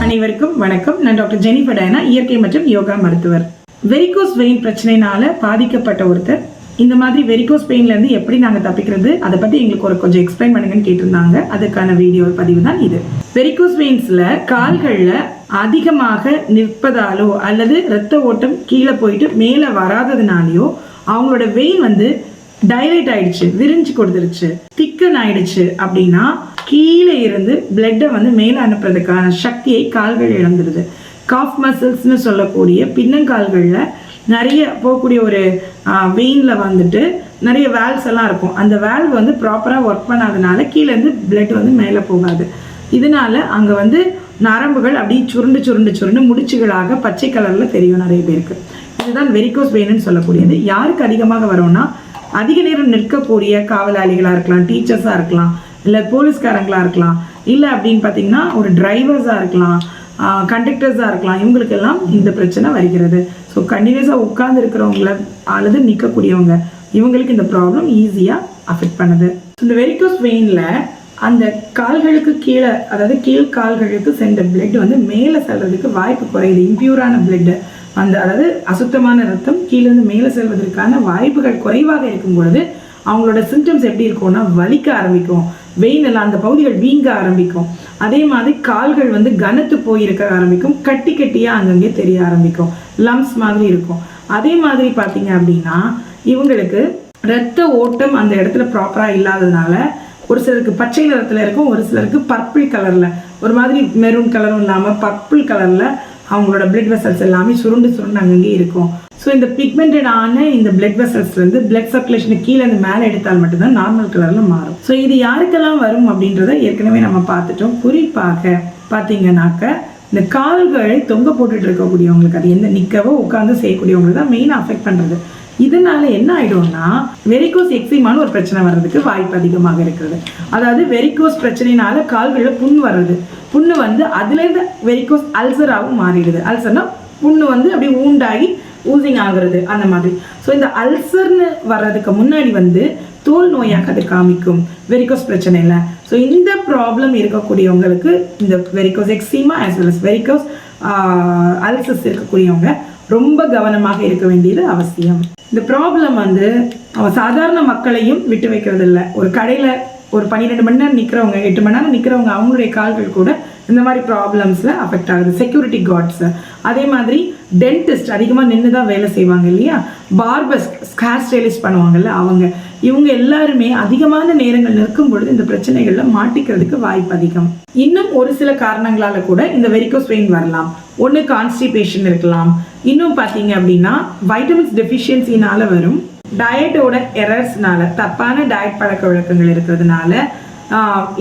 அனைவருக்கும் வணக்கம். நான் டாக்டர் ஜெனிஃபர் டயனா, இயற்கை மற்றும் யோகா மருத்துவர். வெரிகோஸ் வெயின் பிரச்சனைனால பாதிக்கப்பட்ட ஒருத்தர் இந்த மாதிரி வெரிகோஸ் பெயின்ல இருந்து எப்படி நாங்க தப்பிக்கிறது அதை பத்தி எங்களுக்கு கொஞ்சம் எக்ஸ்பிளைன் பண்ணுங்கன்னு கேட்டிருந்தாங்க. அதுக்கான வீடியோ பதிவு தான் இது. வெரிகோஸ் வெயின்ஸ்ல கால்கள்ல அதிகமாக நிற்பதாலோ அல்லது இரத்த ஓட்டம் கீழே போயிட்டு மேல வராததுனாலயோ அவங்களோட வெயின் டைலைட் ஆயிடுச்சு, விரிஞ்சு கொடுத்துருச்சு, திக்கன் ஆயிடுச்சு அப்படின்னா கீழே இருந்து பிளட்டை மேலே அனுப்புறதுக்கான சக்தியை கால்கள் இழந்துருது. காஃப் மசில்ஸ்னு சொல்லக்கூடிய பின்னங்கால்களில் நிறைய போகக்கூடிய ஒரு வெயினில் நிறைய வேல்ஸ் எல்லாம் இருக்கும். அந்த வேல்வ் ப்ராப்பராக ஒர்க் பண்ணாதனால கீழேருந்து பிளட் மேலே போகாது. இதனால அங்கே நரம்புகள் அப்படியே சுருண்டு சுருண்டு சுருண்டு முடிச்சுகளாக பச்சை கலரில் தெரியும் நிறைய பேருக்கு. இதுதான் வெரிகோஸ் வெயின்னு சொல்லக்கூடியது. யாருக்கு அதிகமாக வரும்னா அதிக நேரம் நிற்கக்கூடிய காவலாளிகளாக இருக்கலாம், டீச்சர்ஸாக இருக்கலாம், இல்லை போலீஸ்காரங்களாக இருக்கலாம், இல்லை அப்படின்னு பார்த்தீங்கன்னா ஒரு டிரைவர்ஸாக இருக்கலாம், கண்டக்டர்ஸாக இருக்கலாம். இவங்களுக்கெல்லாம் இந்த பிரச்சனை வருகிறது. ஸோ கண்டினியூஸாக உட்கார்ந்து இருக்கிறவங்கள அல்லது நிற்கக்கூடியவங்க இவங்களுக்கு இந்த ப்ராப்ளம் ஈஸியாக அஃபெக்ட் பண்ணுது. இந்த வெரிகோஸ் வெயினில் அந்த கால்களுக்கு கீழே, அதாவது கீழ் கால்களுக்கு சென்ற பிளட் மேலே செல்றதுக்கு வாய்ப்பு குறையுது. இம்பியூரான பிளட் அதாவது அசுத்தமான ரத்தம் கீழேருந்து மேலே செல்வதற்கான வாய்ப்புகள் குறைவாக இருக்கும் பொழுது அவங்களோட சிம்டம்ஸ் எப்படி இருக்கும்னா வலிக்க ஆரம்பிக்கும், வெயின் எல்லாம் அந்த பகுதிகள் வீங்க ஆரம்பிக்கும். அதே மாதிரி கால்கள் கனத்து போயிருக்க ஆரம்பிக்கும், கட்டி கட்டியாக அங்கங்கே தெரிய ஆரம்பிக்கும், லம்ஸ் மாதிரி இருக்கும். அதே மாதிரி பார்த்தீங்க அப்படின்னா இவங்களுக்கு இரத்த ஓட்டம் அந்த இடத்துல ப்ராப்பராக இல்லாததுனால ஒரு சிலருக்கு பச்சை நிறத்தில் இருக்கும், ஒரு சிலருக்கு பர்பிள் கலரில், ஒரு மாதிரி மெரூன் கலரும் இல்லாமல் பர்பிள் கலரில் அவங்களோட பிளட் வெசல்ஸ் எல்லாமே சுருண்டு சுருண்டு அங்கங்கே இருக்கும். ஸோ இந்த பிக்மெண்டடான இந்த பிளட் வெசல்ஸ்லேருந்து பிளட் சர்க்குலேஷனுக்கு கீழே அந்த மேலே எடுத்தால் மட்டும்தான் நார்மல் கலரில் மாறும். ஸோ இது யாருக்கெல்லாம் வரும் அப்படின்றத ஏற்கனவே நம்ம பார்த்துட்டோம். குறிப்பாக பார்த்தீங்கன்னாக்க இந்த கால்களை தொங்க போட்டுட்டு இருக்கக்கூடியவங்களுக்கு, அது எந்த நிற்கவோ உட்காந்து செய்யக்கூடியவங்களுக்கு தான் மெயினாக அஃபெக்ட் பண்ணுறது. இதனால என்ன ஆயிடும்னா வெரிகோஸ் எக்ஸிமான்னு ஒரு பிரச்சனை வர்றதுக்கு வாய்ப்பு அதிகமாக இருக்கிறது. அதாவது வெரிகோஸ் பிரச்சனைனால கால்களில் புண் வர்றது, புண்ணு அதுலேருந்து வெரிகோஸ் அல்சராகவும் மாறிடுது. அல்சர்னா புண்ணு அப்படியே ஊண்டாகி ஊசிங் ஆகுறது அந்த மாதிரி. ஸோ இந்த அல்சர்னு வர்றதுக்கு முன்னாடி தோல் நோயாக அது காமிக்கும் வெரிகோஸ் பிரச்சனையில். ஸோ இந்த ப்ராப்ளம் இருக்கக்கூடியவங்களுக்கு இந்த varicose eczema as well as varicose ulcers இருக்கக்கூடியவங்க ரொம்ப கவனமாக இருக்க வேண்டியது அவசியம். இந்த ப்ராப்ளம் சாதாரண மக்களையும் விட்டு வைக்கிறது இல்லை. ஒரு கடையில் ஒரு 12 மணி நேரம் நிற்கிறவங்க, 8 மணி நேரம் நிற்கிறவங்க, அவங்களுடைய கால்கள் கூட இந்த மாதிரி ப்ராப்ளம்ஸில் அஃபெக்ட் ஆகுது. செக்யூரிட்டி கார்ட்ஸு, அதே மாதிரி டென்டிஸ்ட் அதிகமாக நின்று தான் வேலை செய்வாங்க இல்லையா, பார்பர்ஸ் ஹேர் ஸ்டைலிஸ்ட் பண்ணுவாங்கல்ல இவங்க எல்லாருமே அதிகமான நேரங்கள் நிற்கும் பொழுது இந்த பிரச்சனைகளில் மாட்டிக்கிறதுக்கு வாய்ப்பு அதிகம். இன்னும் ஒரு சில காரணங்களால கூட இந்த வெரிகோஸ் வெயின் வரலாம். ஒன்று கான்ஸ்டிபேஷன் இருக்கலாம், இன்னும் பார்த்தீங்க அப்படின்னா வைட்டமின்ஸ் டெஃபிஷியன்சினால வரும், டயட்டோட எரர்ஸ்னால, தப்பான டயட் பழக்க வழக்கங்கள் இருக்கிறதுனால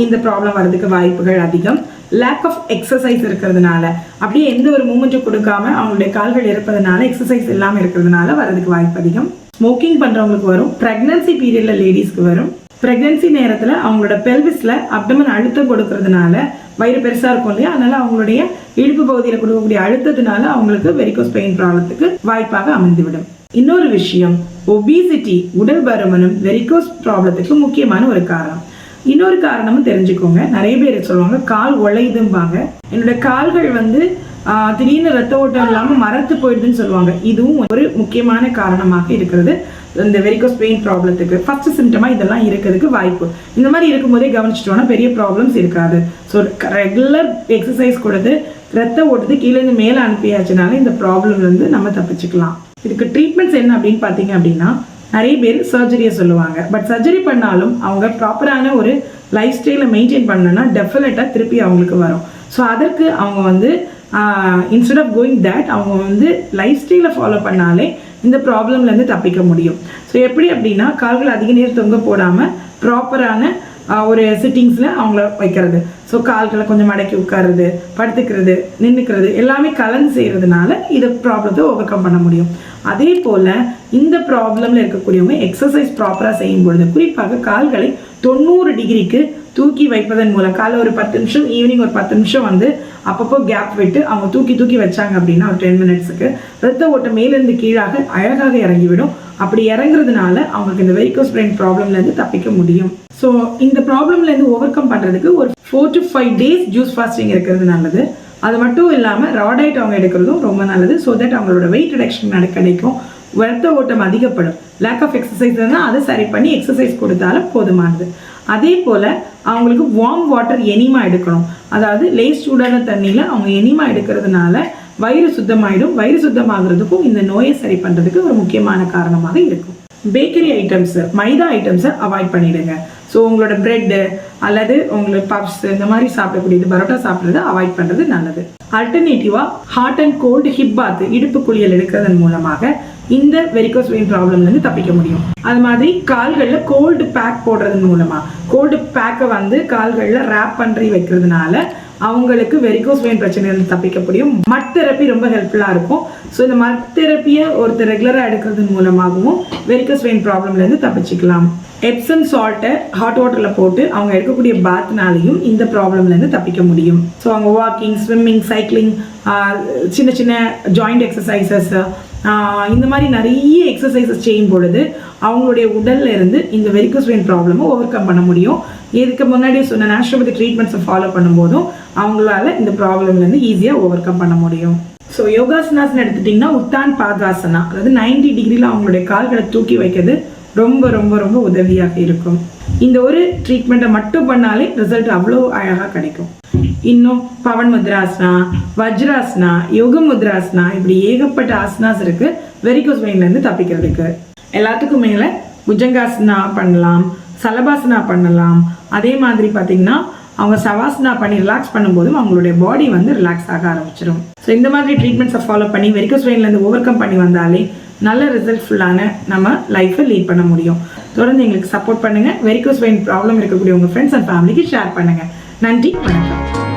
இந்த ப்ராப்ளம் வர்றதுக்கு வாய்ப்புகள் அதிகம். லேக் ஆஃப் எக்ஸசைஸ் இருக்கிறதுனால, அப்படியே எந்த ஒரு மூமெண்ட்டும் கொடுக்காம அவங்களுடைய கால்கள் இருப்பதனால, எக்ஸசைஸ் இல்லாமல் இருக்கிறதுனால வர்றதுக்கு வாய்ப்பு அதிகம். ஸ்மோக்கிங் பண்ணுறவங்களுக்கு வரும், ப்ரெக்னன்சி பீரியடில் லேடிஸ்க்கு வரும். ப்ரெக்னன்சி நேரத்தில் அவங்களோட பெல்விஸில் அப்டமன் அழுத்தம் கொடுக்கறதுனால, வயிறு பெருசாக இருக்கும் இல்லையா, அதனால அவங்களுடைய இடுப்பு பகுதியில் கொடுக்கக்கூடிய அழுத்தத்தினால அவங்களுக்கு வெரிகோஸ் பெயின் ப்ராப்ளத்துக்கு வாய்ப்பாக அமைந்துவிடும். இன்னொரு விஷயம், ஒபிசிட்டி, உடல் பருமனும் வெரிகோஸ் ப்ராப்ளத்துக்கு முக்கியமான ஒரு காரணம். இன்னொரு காரணமும் தெரிஞ்சுக்கோங்க. நிறைய பேர் சொல்லுவாங்க கால் உழையுதும்பாங்க, என்னோட கால்கள் திடீர்னு ரத்த ஓட்டம் இல்லாமல் மரத்து போயிடுதுன்னு சொல்லுவாங்க. இதுவும் ஒரு முக்கியமான காரணமாக இருக்கிறது இந்த வெரிகோஸ் பெயின் ப்ராப்ளத்துக்கு. ஃபர்ஸ்ட் சிம்டமாக இதெல்லாம் இருக்கிறதுக்கு வாய்ப்பு. இந்த மாதிரி இருக்கும்போதே கவனிச்சிட்டோம்னா பெரிய ப்ராப்ளம்ஸ் இருக்காது. ஸோ ரெகுலர் எக்ஸசைஸ் கொடுத்து ரத்த ஓட்டத்தை கீழேருந்து மேலே அனுப்பியாச்சுனால இந்த ப்ராப்ளம்லேருந்து நம்ம தப்பிச்சுக்கலாம். இதுக்கு ட்ரீட்மெண்ட்ஸ் என்ன அப்படின்னு பார்த்தீங்க அப்படின்னா, நிறைய பேர் சர்ஜரியை சொல்லுவாங்க. பட் சர்ஜரி பண்ணாலும் அவங்க ப்ராப்பரான ஒரு லைஃப் ஸ்டைலை மெயின்டைன் பண்ணணும்னா டெஃபினட்டாக திருப்பி அவங்களுக்கு வரும். ஸோ அதற்கு அவங்க இன்ஸ்டெட் ஆஃப் கோயிங் தேட் அவங்க லைஃப் ஸ்டைலை ஃபாலோ பண்ணாலே இந்த ப்ராப்ளம்லேருந்து தப்பிக்க முடியும். ஸோ எப்படி அப்படின்னா, கால்கள் அதிக நேரம் தொங்க போடாமல் ப்ராப்பரான ஒரு சிட்டிங்ஸில் அவங்கள வைக்கிறது. ஸோ கால்களை கொஞ்சம் மடக்கி உட்காருறது, படுத்துக்கிறது, நின்றுக்கிறது எல்லாமே கலந்து செய்கிறதுனால இந்த ப்ராப்ளத்தை ஓவர் கம் பண்ண முடியும். அதே போல் இந்த ப்ராப்ளமில் இருக்கக்கூடியவங்க எக்ஸசைஸ் ப்ராப்பராக செய்யும் பொழுது, குறிப்பாக கால்களை 90 டிகிரிக்கு தூக்கி வைப்பதன் மூலம், காலை ஒரு 10 நிமிஷம், ஈவினிங் ஒரு 10 நிமிஷம் அப்பப்போ கேப் விட்டு அவங்க தூக்கி வச்சாங்க அப்படின்னா ஒரு 10 மினிட்ஸுக்கு ரத்த ஓட்டம் மேலிருந்து கீழாக அழகாக இறங்கிவிடும். அப்படி இறங்குறதுனால அவங்களுக்கு இந்த வெரிகோஸ் வெயின் ப்ராப்ளம்லேருந்து தப்பிக்க முடியும். ஸோ இந்த ப்ராப்ளம்லேருந்து ஓவர் கம் பண்ணுறதுக்கு ஒரு 4 to 5 days ஜூஸ் ஃபாஸ்டிங் இருக்கிறது நல்லது. அது மட்டும் இல்லாமல் ரா டயட் அவங்க எடுக்கிறதும் ரொம்ப நல்லது. ஸோ தட் அவங்களோட வெயிட் ரிடக்ஷன் கிடைக்கும், ரத்த ஓட்டம் அதிகப்படும். லேக் ஆஃப் எக்ஸசைஸ்னால் அதை சரி பண்ணி எக்ஸசைஸ் கொடுத்தாலும் போதுமானது. அதே போல் அவங்களுக்கு வார்ம் வாட்டர் எனிமா எடுக்கணும். அதாவது லேஸ் சூடான தண்ணியில் அவங்க எனிமா எடுக்கிறதுனால வயிறு சுத்தமாயிடும். வயிறு சுத்தமாகிறதுக்கும் இந்த நோயை சரி பண்ணுறதுக்கு ஒரு முக்கியமான காரணமாக இருக்கும். பேக்கரி ஐட்டம்ஸு, மைதா ஐட்டம்ஸை அவாய்ட் பண்ணிவிடுங்க. ஸோ உங்களோட ப்ரெட்டு அல்லது உங்களுக்கு பப்ஸ் இந்த மாதிரி சாப்பிடக்கூடியது, பரோட்டா சாப்பிட்றத அவாய்ட் பண்ணுறது நல்லது. ஆல்டர்னேட்டிவாக hot and cold hip bath, இடுப்பு குளியல் எடுக்கிறதன் மூலமாக இந்த வெரிகோஸ் வெயின் ப்ராப்ளம்லேருந்து தப்பிக்க முடியும். அது மாதிரி கால்களில் கோல்டு பேக் போடுறதன் மூலமாக, கோல்டு பேக்கை கால்களில் ரேப் பண்ணி வைக்கிறதுனால அவங்களுக்கு வெரிகோஸ் வெயின் பிரச்சனையிலிருந்து தப்பிக்க முடியும். மட் தெரப்பி ரொம்ப ஹெல்ப்ஃபுல்லாக இருக்கும். ஸோ இந்த மட் தெரப்பியை ஒருத்தர் ரெகுலராக எடுக்கிறது மூலமாகவும் வெரிகோஸ் வெயின் ப்ராப்ளம்லேருந்து தப்பிச்சிக்கலாம். எப்சம் சால்ட்டை ஹாட் வாட்டரில் போட்டு அவங்க எடுக்கக்கூடிய பாத்னாலையும் இந்த ப்ராப்ளம்லேருந்து தப்பிக்க முடியும். ஸோ அவங்க வாக்கிங், ஸ்விம்மிங், சைக்கிளிங், சின்ன சின்ன ஜாயிண்ட் எக்ஸசைசஸ், இந்த மாதிரி நிறைய எக்ஸசைசஸ் செய்யும் பொழுது அவங்களுடைய உடல்ல இருந்து இந்த வெரிகோஸ் வெயின் ப்ராப்ளமை ஓவர் கம் பண்ண முடியும். இதுக்கு முன்னாடியே சொன்ன நேச்சுரோபதி ட்ரீட்மெண்ட்ஸை ஃபாலோ பண்ணும்போதும் அவங்களால இந்த ப்ராப்ளம்லேருந்து ஈஸியாக ஓவர் கம் பண்ண முடியும். ஸோ யோகாசனாஸ்ன்னு எடுத்துட்டிங்கன்னா உத்தான் பாதாசனா, அதாவது 90 டிகிரியில் அவங்களுடைய கால்களை தூக்கி வைக்கிறது ரொம்ப ரொம்ப ரொம்ப உதவியாக இருக்கும். இந்த ஒரு ட்ரீட்மெண்ட்டை மட்டும் பண்ணாலே ரிசல்ட் அவ்வளோ அழகாக கிடைக்கும். இன்னும் பவன் முத்ராசனா, வஜ்ராசனா, யோக முத்ராசனா, இப்படி ஏகப்பட்ட ஆசனாஸ் இருக்குது வெரிகோஸ் வெயின்லேருந்து தப்பிக்கிறதுக்கு. எல்லாத்துக்கும் மேலே புஜங்காசனா பண்ணலாம், சலபாசனா பண்ணலாம். அதே மாதிரி பார்த்தீங்கன்னா அவங்க சவாசனா பண்ணி ரிலாக்ஸ் பண்ணும்போதும் அவங்களுடைய பாடி ரிலாக்ஸ் ஆக ஆரம்பிச்சிடும். ஸோ இந்த மாதிரி ட்ரீட்மெண்ட்ஸை ஃபாலோ பண்ணி வெரிகோஸ் வெயின்லேருந்து ஓவர் கம் பண்ணி வந்தாலே நல்ல ரிசல்ட்ஃபுல்லான நம்ம லைஃப்பை லீட் பண்ண முடியும். தொடர்ந்து எங்களுக்கு சப்போர்ட் பண்ணுங்கள். வெரிகோஸ் வெயின் ப்ராப்ளம் இருக்கக்கூடிய உங்கள் ஃப்ரெண்ட்ஸ் அண்ட் ஃபேமிலிக்கு ஷேர் பண்ணுங்கள். நன்றி, வணக்கம்.